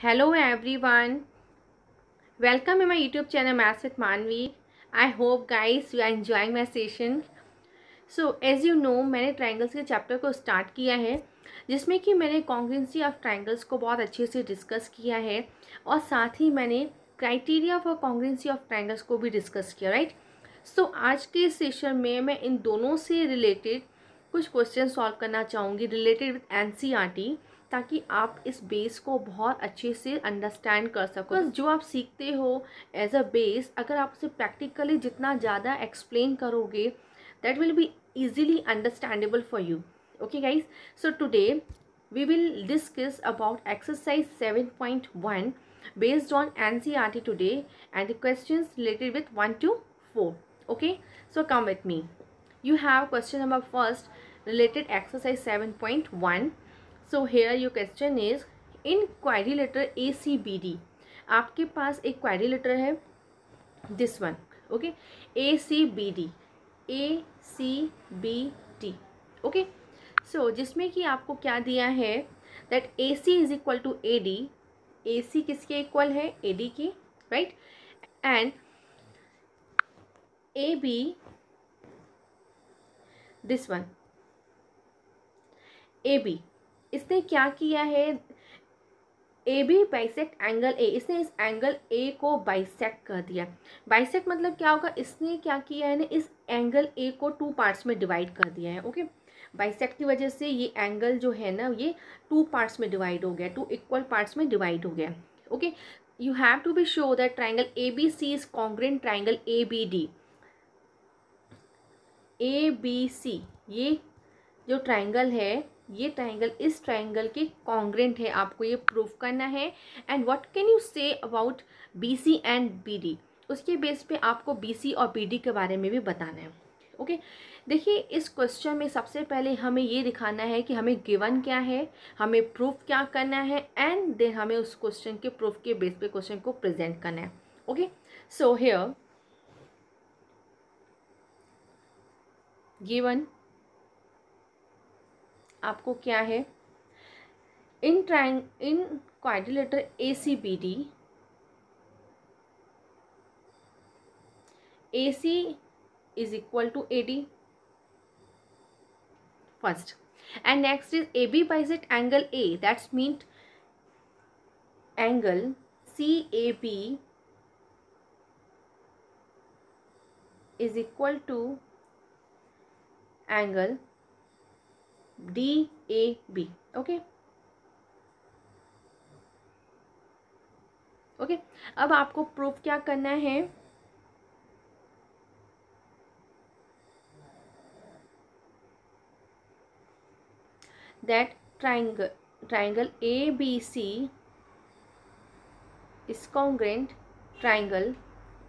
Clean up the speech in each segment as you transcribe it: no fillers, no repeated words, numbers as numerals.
Hello everyone, welcome to my YouTube channel Maths with Manvi. I hope guys you are enjoying my session. So as you know मैंने triangles के chapter को start किया है जिसमें कि मैंने congruency of triangles को बहुत अच्छे से डिस्कस किया है और साथ ही मैंने criteria for congruency of triangles को भी डिस्कस किया, राइट। सो आज के सेशन में मैं इन दोनों से रिलेटेड कुछ क्वेश्चन सॉल्व करना चाहूँगी रिलेटेड विद एनसीईआरटी, ताकि आप इस बेस को बहुत अच्छे से अंडरस्टैंड कर सको। बस जो आप सीखते हो एज अ बेस, अगर आप उसे प्रैक्टिकली जितना ज़्यादा एक्सप्लेन करोगे, that will be easily understandable for you. Okay guys, so today we will discuss about exercise 7.1 based on NCERT today, and the questions related with 1 to 4. Okay, so come with me. You have question number first related exercise 7.1. so here your question is, in quadrilateral ACBD आपके पास एक quadrilateral है, this one, okay, ACBD okay. So जिसमें कि आपको क्या दिया है, that AC is equal to AD, AC किसके इक्वल है, AD की, right, and AB this one, AB इसने क्या किया है, AB बाइसेक्ट एंगल A, इसने इस एंगल A को बाइसेक्ट कर दिया। बाइसेक्ट मतलब क्या होगा, इसने क्या किया है ना, इस एंगल A को टू पार्ट्स में डिवाइड कर दिया है। ओके, बाइसेक्ट की वजह से ये एंगल जो है ना, ये टू पार्ट्स में डिवाइड हो गया, टू इक्वल पार्ट्स में डिवाइड हो गया। Okay, you have to be show that triangle ABC is congruent triangle ABD। ABC ये जो ट्राइंगल है, ये ट्राइंगल इस ट्राइंगल के कॉन्ग्रुएंट है, आपको ये प्रूफ करना है। And what can you say about BC and BD, उसके बेस पे आपको BC और BD के बारे में भी बताना है। ओके, देखिए इस क्वेश्चन में सबसे पहले हमें ये दिखाना है कि हमें गिवन क्या है, हमें प्रूफ क्या करना है, एंड देन हमें उस क्वेश्चन के प्रूफ के बेस पे क्वेश्चन को प्रेजेंट करना है। ओके, सो हियर गिवन आपको क्या है, इन quadrilateral ACBD, AC is equal to AD first, and next is AB bisect angle A, that's mean angle CAB is equal to angle DAB. Okay okay, अब आपको proof क्या करना है, that triangle ABC is congruent triangle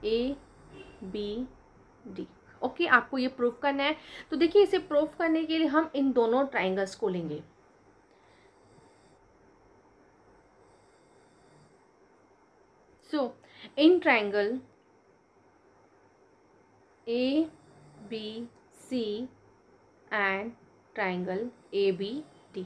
ABD। Okay, आपको ये proof करना है। तो देखिए इसे प्रूफ करने के लिए हम इन दोनों ट्राइंगल्स को लेंगे। So in triangle ABC and triangle ABD,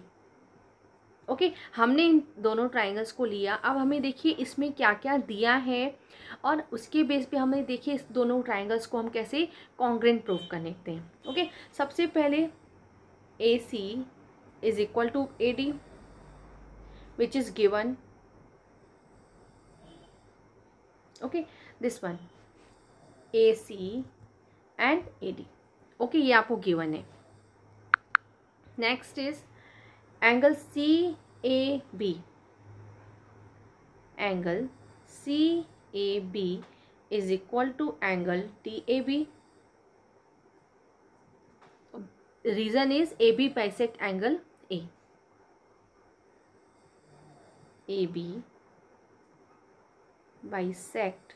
okay, हमने इन दोनों ट्राइंगल्स को लिया। अब हमें देखिए इसमें क्या क्या दिया है, और उसके बेस पे हमें देखिए इस दोनों ट्राइंगल्स को हम कैसे कॉन्ग्रुएंट प्रूफ कर सकते हैं। ओके, सबसे पहले AC is equal to AD which is given. Okay, this one AC and AD, okay, ये आपको गिवन है। Next is angle CAB, angle CAB is equal to angle DAB. Reason is AB bisect angle A. AB bisect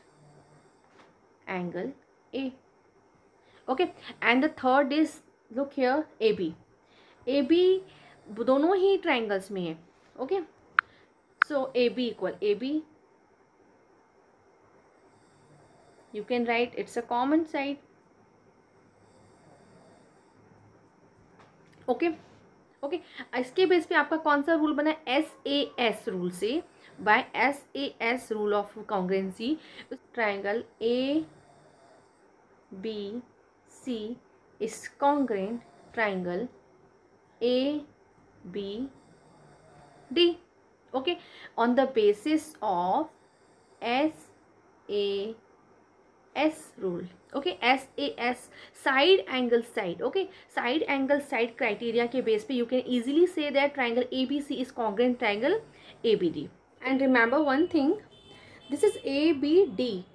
angle A. Okay, and the third is, look here, AB. AB दोनों ही triangles में है। Okay, so AB equal AB, you can write it's a common side. Okay okay, इसके base पे आपका कौन सा rule बना है, SAS रूल से by SAS rule of congruency. Triangle ABC is congruent triangle ABD, okay, on the basis of SAS rule, okay, SAS side angle side, okay, side angle side criteria के base पे you can easily say that triangle ABC is congruent triangle ABD. And remember one thing, this is ABD,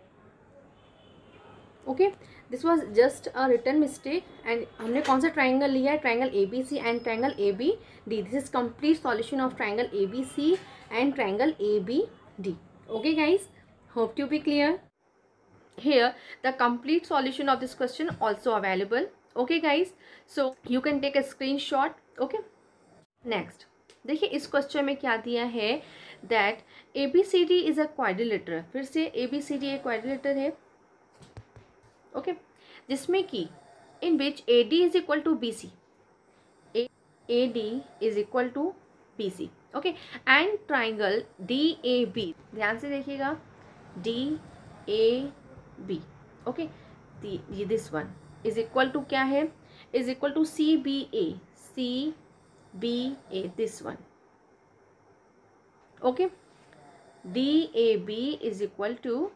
okay, this was just a written mistake. And हमने कौन सा triangle लिया है, triangle ABC and triangle ABD. This is complete solution of triangle ABC and triangle ABD. okay guys, hope to be clear. Here the complete solution of this question also available. okay guys, so you can take a screenshot. okay, next देखिए इस question में क्या दिया है, that ABCD is a quadrilateral. फिर से ABCD एक quadrilateral है, ओके, जिसमें कि in which AD is equal to BC, AD is equal to BC, okay, and triangle DAB, ध्यान से देखिएगा, DAB, ओके, ये this one is equal to क्या है, is equal to CBA, this one, okay, DAB is equal to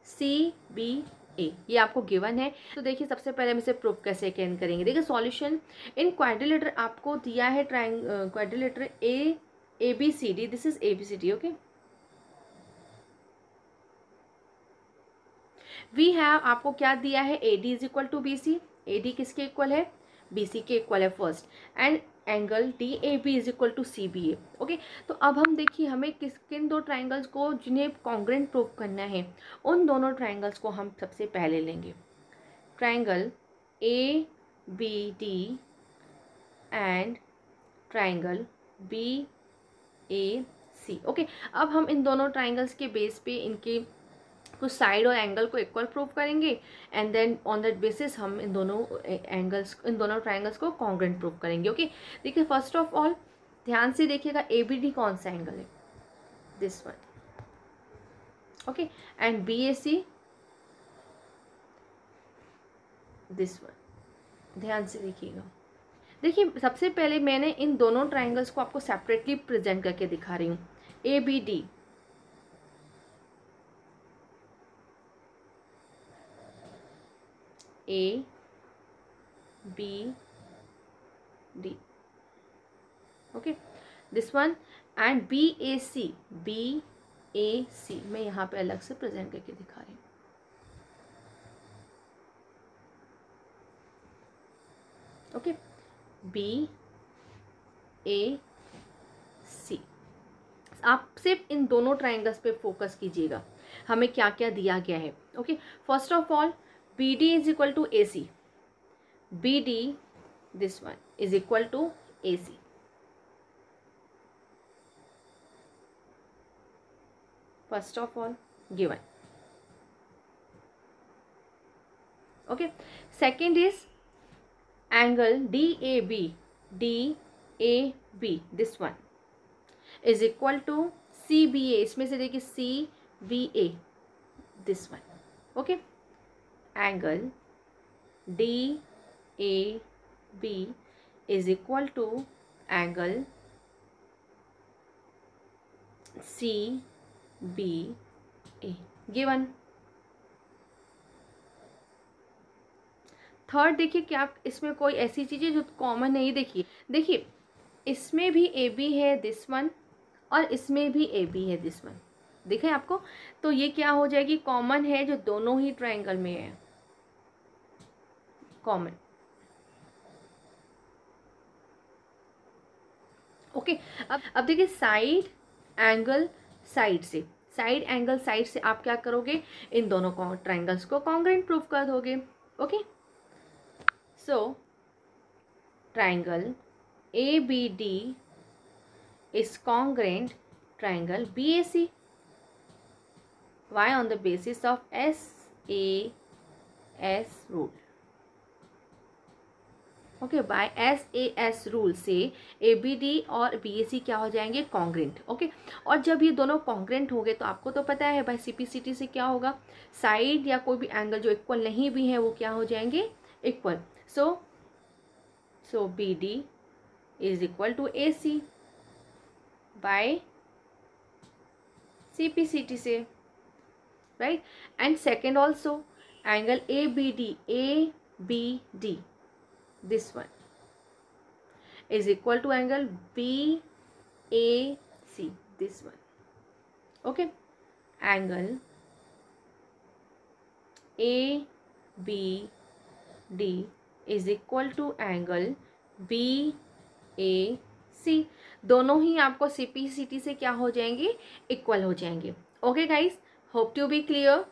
CBA, ये आपको given है. तो देखिए सबसे पहले हम इसे प्रूफ कैसे कैन करेंगे. देखिए सॉल्यूशन इन क्वाड्रिलेटर आपको दिया है, quadrilateral ABCD, this is ABCD, okay. We have आपको क्या दिया है, AD is equal to BC. AD किसके इक्वल है, BC के इक्वल है first, and angle DAB is equal to CBA, okay. तो अब हम देखिए हमें किन दो ट्राइंगल्स को जिन्हें कॉन्ग्रुएंट प्रूफ करना है, उन दोनों ट्राइंगल्स को हम सबसे पहले लेंगे. Triangle ABD and triangle BAC, okay. अब हम इन दोनों ट्राइंगल्स के बेस पे इनके कुछ साइड और एंगल को इक्वल प्रूफ करेंगे, and then on that basis हम इन दोनों ट्राइंगल्स को कॉन्ग्रुएंट प्रूफ करेंगे, ओके. देखिए फर्स्ट ऑफ ऑल ध्यान से देखिएगा, ABD कौन सा एंगल है, this one, okay, and BAC this one, ध्यान से देखिएगा. देखिए सबसे पहले मैंने इन दोनों ट्राइंगल्स को आपको सेपरेटली प्रेजेंट करके दिखा रही हूँ. ABD, ABD, okay, this one, and BAC, मैं यहाँ पे अलग से प्रेजेंट करके दिखा रही हूँ, ओके. BAC, आप सिर्फ इन दोनों ट्राइंगल्स पे फोकस कीजिएगा, हमें क्या क्या दिया गया है, okay. First of all BD is equal to AC, BD this one is equal to AC, first of all given, okay. Second is angle DAB, this one is equal to CBA, इसमें से देखिए CBA this one, okay. Angle DAB is equal to angle CBA, given. Third देखिए क्या इसमें कोई ऐसी चीज़ें जो कॉमन नहीं, देखिए इसमें भी AB है दिस वन, और इसमें भी AB है दिस वन, दिखे आपको. तो ये क्या हो जाएगी, कॉमन है जो दोनों ही ट्राइंगल में है, कॉमन, ओके. अब देखिए साइड एंगल साइड से आप क्या करोगे, इन दोनों ट्राइंगल्स को कॉन्ग्रुएंट प्रूफ कर दोगे, okay. So triangle ABD is congruent triangle BAC. Why? On the basis of SAS rule. Okay, by SAS rule से ABD और BAC क्या हो जाएंगे, कॉन्ग्रेंट। ओके, और जब ये दोनों कॉन्ग्रेंट होंगे तो आपको तो पता है बाय CPCT से क्या होगा, साइड या कोई भी एंगल जो इक्वल नहीं भी है वो क्या हो जाएंगे, equal. So BD is equal to AC by CPCT से, right. And second also angle ABD this one is equal to angle BAC, this one. Okay, angle ABD is equal to angle BAC, दोनों ही आपको CPCT से क्या हो जाएंगे, equal हो जाएंगे। Okay guys, hope to be clear.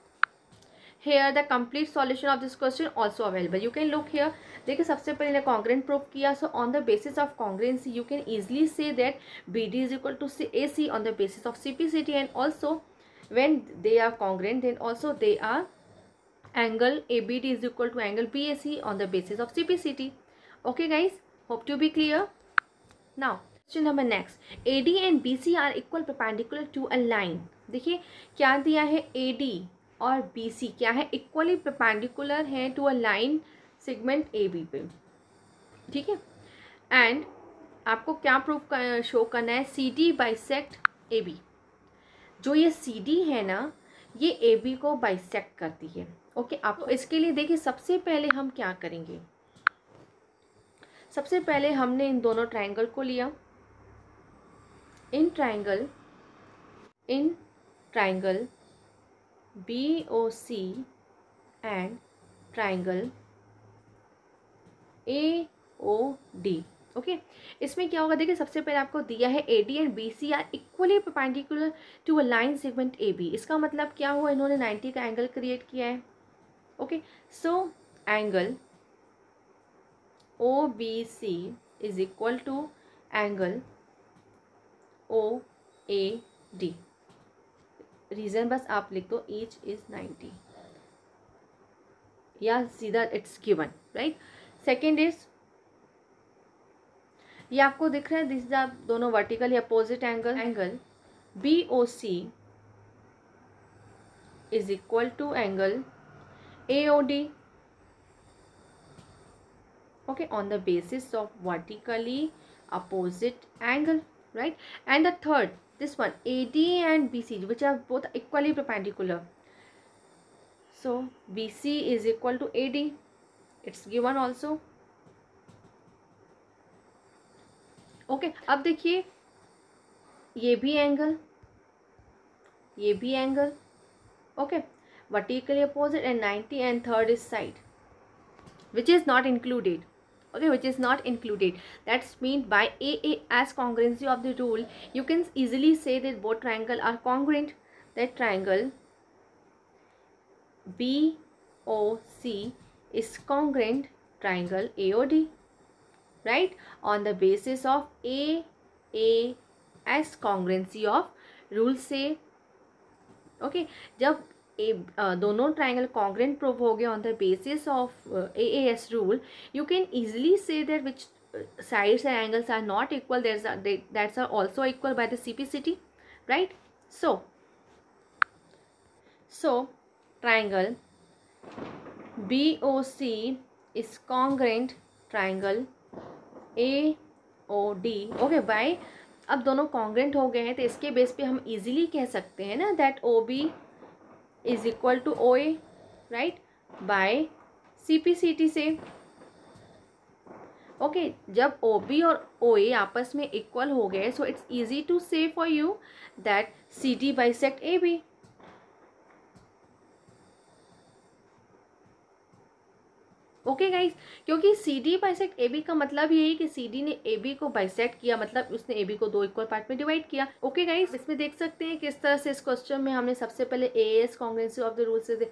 Here the complete solution of this question also available. You can look here. देखिए सबसे पहले congruent proof किया, so on the basis of congruency you can easily say that BD is equal to AC on the basis of CPCT, and also when they are congruent then also they are angle ABD is equal to angle BAC on the basis of CPCT. Okay guys, hope to be clear. Now question number next, AD and BC are equal perpendicular to a line. देखिए क्या दिया है, AD और BC क्या है, equally perpendicular है to a line segment AB पे, ठीक है। एंड आपको क्या प्रूफ शो करना है, CD बाइसेक्ट AB। जो ये CD है ना, ये AB को बाइसेक्ट करती है। ओके, आपको इसके लिए देखिए सबसे पहले हम क्या करेंगे, सबसे पहले हमने इन दोनों ट्राइंगल को लिया, in triangle BOC and triangle AOD। Okay, इसमें क्या होगा, देखिए सबसे पहले आपको दिया है AD and BC are equally perpendicular to a line segment AB। इसका मतलब क्या हुआ, इन्होंने 90 का एंगल क्रिएट किया है। Okay, so angle OBC is equal to angle OAD। Reason बस आप लिख दो, ईच इज 90 या सीधा it's given, right. Second is, ये आपको दिख रहा है, दिस इज दोनों vertical opposite angle BOC is equal to angle AOD। Okay, on the basis of vertically opposite angle, right? And the third, this one AD and BC which are both equally perpendicular, so BC is equal to AD, it's given also. Okay, अब देखिए ये भी angle, okay, vertically opposite and 90, and third is side which is not included. Okay, which is not included, that's mean by AA as congruency of the rule you can easily say that both triangle are congruent, that triangle BOC is congruent triangle AOD, right, on the basis of AA as congruency of rule से। okay, जब दोनों triangle congruent prove हो गए on the basis of AAS rule, you can easily say that which sides and angles are not equal, that's are also equal by the CPCT, right? So triangle BOC is congruent triangle AOD। Okay by, अब दोनों congruent हो गए हैं तो इसके base पे हम easily कह सकते हैं ना that OB is equal to OA, right, by CPCT से। ओके, जब OB और OA आपस में इक्वल हो गए, so it's easy to say for you that CD bisect AB। Okay guys, क्योंकि CD बाइसेक्ट AB का मतलब यही कि CD ने AB को बाइसेक्ट किया, मतलब उसने AB को दो इक्वल पार्ट में डिवाइड किया। ओके गाइस, इसमें देख सकते हैं किस तरह से इस क्वेश्चन में हमने सबसे पहले AAS congruency of the rule से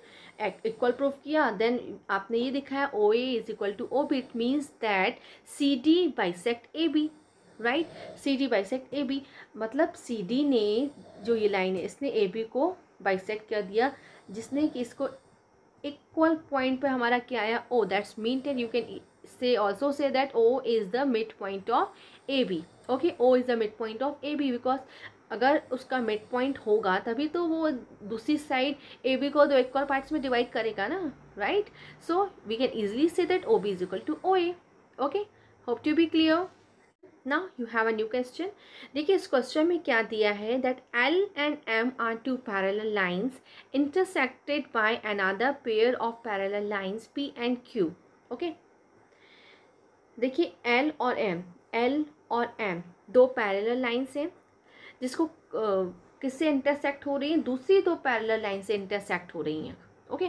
इक्वल प्रूफ किया, देन आपने ये दिखाया OA is equal to OB, it means that CD bisect AB, right, CD bisect AB, मतलब CD ने जो ये लाइन है इसने AB को बाइसेक्ट कर दिया, जिसने कि इसको इक्वल पॉइंट पे हमारा क्या आया, ओ that's mean that you can say also say that O is the midpoint of AB. Okay, O is the midpoint of AB because अगर उसका मिड पॉइंट होगा तभी तो वो दूसरी साइड ए बी को दो इक्वल पार्ट्स में डिवाइड करेगा ना, right. So we can easily say that O B is equal to O A. Okay, hope to be clear. Now you have a new question. देखिए इस question में क्या दिया है that L and M are two parallel lines intersected by another pair of parallel lines P and Q. Okay, देखिए L और M, L और M दो पैरेलल लाइन्स हैं जिसको किससे इंटरसेक्ट हो रही हैं, दूसरी दो पैरेलल लाइन से इंटरसेक्ट हो रही हैं. Okay,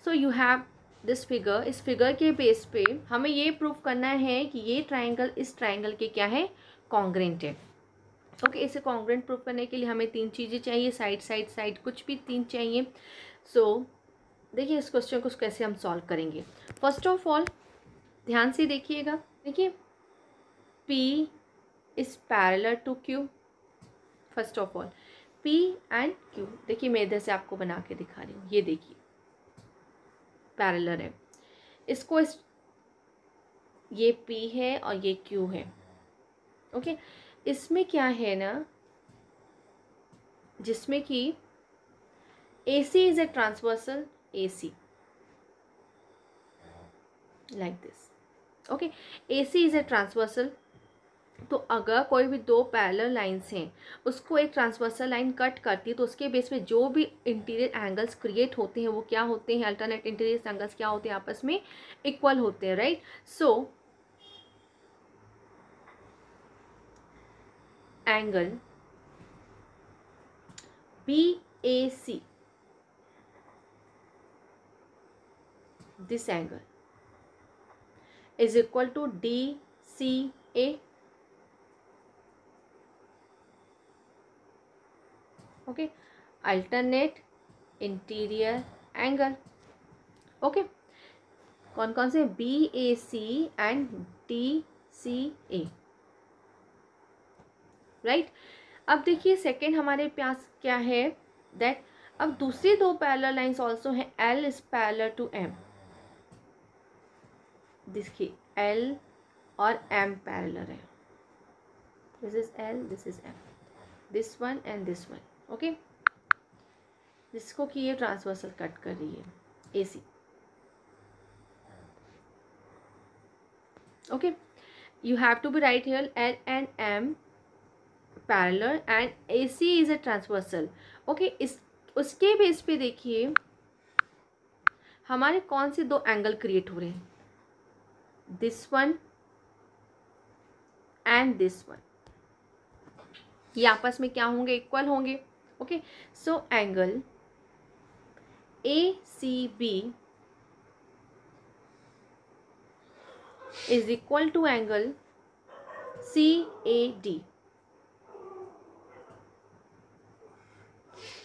so you have this figure. इस फिगर के बेस पे हमें ये प्रूव करना है कि ये ट्राइंगल इस ट्राइंगल के क्या है, कॉन्ग्रेंट है. ओके, इसे कॉन्ग्रेंट प्रूव करने के लिए हमें तीन चीज़ें चाहिए, साइड साइड साइड कुछ भी तीन चाहिए. सो देखिए इस क्वेश्चन को कैसे हम सॉल्व करेंगे. फर्स्ट ऑफ ऑल ध्यान से देखिएगा. देखिए P is parallel to Q. First of all P and Q, देखिए मैं इधर से आपको बना के दिखा रही हूँ. ये देखिए पैरेलल है. इसको ये P है और ये Q है. ओके, इसमें क्या है ना, जिसमें कि AC is a transversal AC like this. Okay, AC is a transversal. तो अगर कोई भी दो पैरेलल लाइंस हैं उसको एक ट्रांसवर्सल लाइन कट करती है तो उसके बेस पे जो भी इंटीरियर एंगल्स क्रिएट होते हैं वो क्या होते हैं, अल्टरनेट इंटीरियर एंगल्स क्या होते हैं, आपस में इक्वल होते हैं, right. So angle BAC, this angle is equal to DCA. Okay, alternate interior angle. Okay, कौन कौन से, BAC एंड DCA, राइट. अब देखिए सेकेंड हमारे पास क्या है दैट अब दूसरी दो पैरेलल लाइंस ऑल्सो हैं. L is parallel to M. देखिए L और M पैरेलल है. This is L, this is M, this one and this one. Okay, जिसको कि ये ट्रांसवर्सल कट कर रही है AC. Okay, you have to be right here L and M parallel and AC is a transversal. Okay, इस उसके base पे देखिए हमारे कौन से दो एंगल क्रिएट हो रहे हैं, this one and this one. ये आपस में क्या होंगे, इक्वल होंगे. Okay, so angle ACB is equal to angle CAD,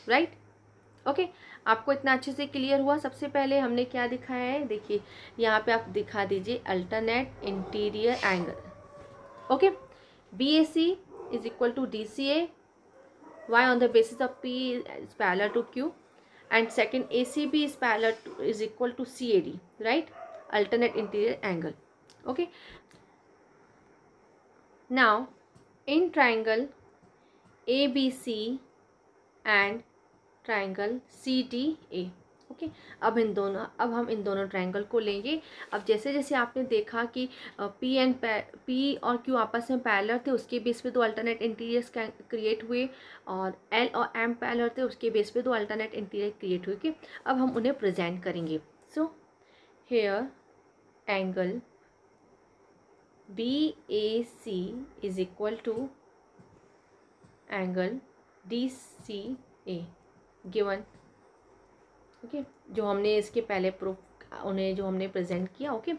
right. Okay, आपको इतना अच्छे से क्लियर हुआ. सबसे पहले हमने क्या दिखाया है, देखिए यहाँ पे आप दिखा दीजिए alternate interior angle. Okay, BAC is equal to DCA. Why? On the basis of P is parallel to Q, and second ACB is parallel to, is equal to CAD, right? Alternate interior angle. Okay. Now in triangle ABC and triangle CDA. Okay, अब हम इन दोनों triangle को लेंगे. अब जैसे जैसे आपने देखा कि P और Q आपस में पैरेलल थे, उसके बेस पे दो अल्टरनेट इंटीरियर्स क्रिएट हुए, और L और M पैरेलल थे, उसके बेस पे दो अल्टरनेट इंटीरियर क्रिएट हुए. ओके, अब हम उन्हें प्रेजेंट करेंगे. So here angle BAC is equal to angle DCA given. Okay, जो हमने इसके पहले प्रूफ उन्हें जो हमने प्रेजेंट किया. ओके,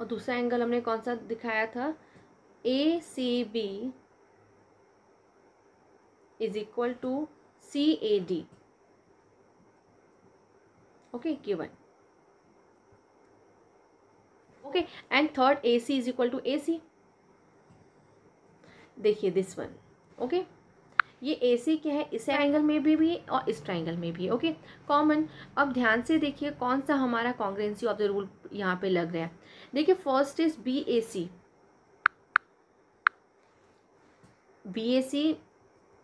और दूसरा एंगल हमने कौन सा दिखाया था, ACB is equal to CAD. Okay, given. Okay, and third AC is equal to AC. देखिए दिस वन. ओके, ये AC क्या है, इस एंगल में भी और इस ट्राइंगल में भी. Okay, common. अब ध्यान से देखिए कौन सा हमारा कॉन्ग्रुएंसी ऑफ द रूल यहाँ पे लग रहा है. देखिए first is B A C,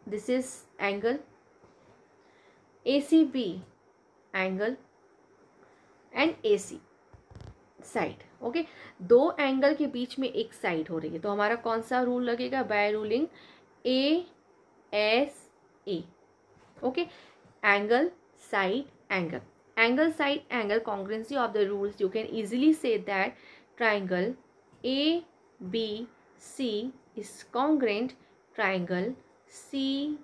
this is angle, ACB angle and AC साइड। ओके, दो एंगल के बीच में एक साइड हो रही है, तो हमारा कौन सा रूल लगेगा? By ruling ASA। Okay, angle side angle, angle side angle congruency of the rules, you can easily say that triangle ABC is congruent triangle CDA।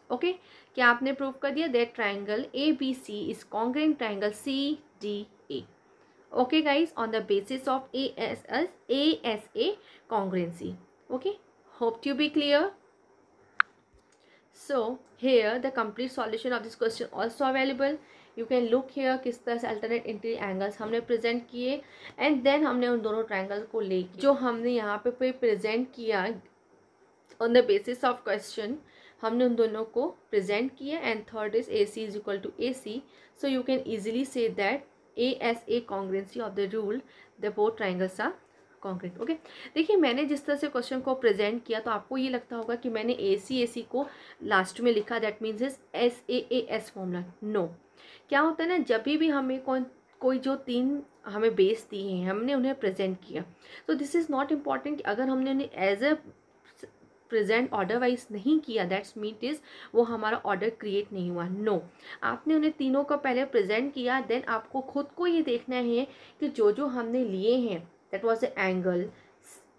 Okay, क्या आपने प्रूव कर दिया that triangle ABC is congruent triangle CDA। Okay guys, on the basis of ASA congruency। Okay, hope to be clear। So here the complete solution of this question also available, you can look here किस तरह से alternate interior angles हमने present किए, and then हमने उन दोनों triangle को लेके जो हमने यहाँ पे present किया on the basis of question, हमने उन दोनों को present किया, and third is AC is equal to AC, so you can easily say that ASA congruency of the rule, the both triangles are concrete. Okay, देखिए मैंने जिस तरह से क्वेश्चन को प्रेजेंट किया तो आपको ये लगता होगा कि मैंने AC को लास्ट में लिखा, that means is SAAS formula. No, क्या होता है ना, जब भी हमें कोई जो तीन हमें बेस दिए हैं हमने उन्हें प्रेजेंट किया, तो दिस इज़ नॉट इम्पॉर्टेंट अगर हमने उन्हें as a present order wise नहीं किया, दैट्स मीट इज़ वो हमारा ऑर्डर क्रिएट नहीं हुआ। नो, आपने उन्हें तीनों को पहले प्रेजेंट किया, देन आपको खुद को ये देखना है कि जो जो हमने लिए हैं दैट वाज द एंगल,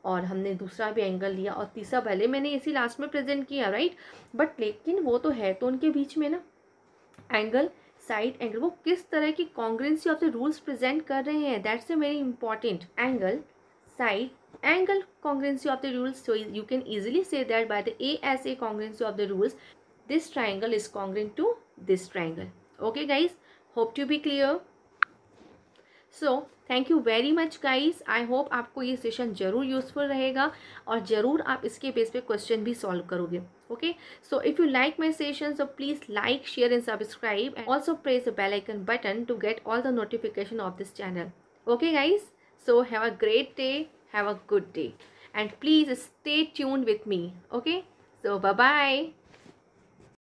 और हमने दूसरा भी एंगल लिया और तीसरा भले मैंने इसी लास्ट में प्रेजेंट किया, राइट, बट लेकिन वो तो है, तो उनके बीच में ना एंगल साइड एंगल वो किस तरह की congruency of the rules present कर रहे हैं, that's a very important. Angle side angle congruency of the rules, so you can easily say that by the ASA congruency of the rules, this triangle is congruent to this triangle। okay guys, hope to be clear। so thank you very much guys, I hope आपको ये session जरूर useful रहेगा और ज़रूर आप इसके base पे question भी सॉल्व करोगे। okay, so if you like my session, so please like, share and subscribe, and also press the bell icon button to get all the notification of this channel। okay guys, so have a great day, have a good day, and please stay tuned with me। okay, so bye bye।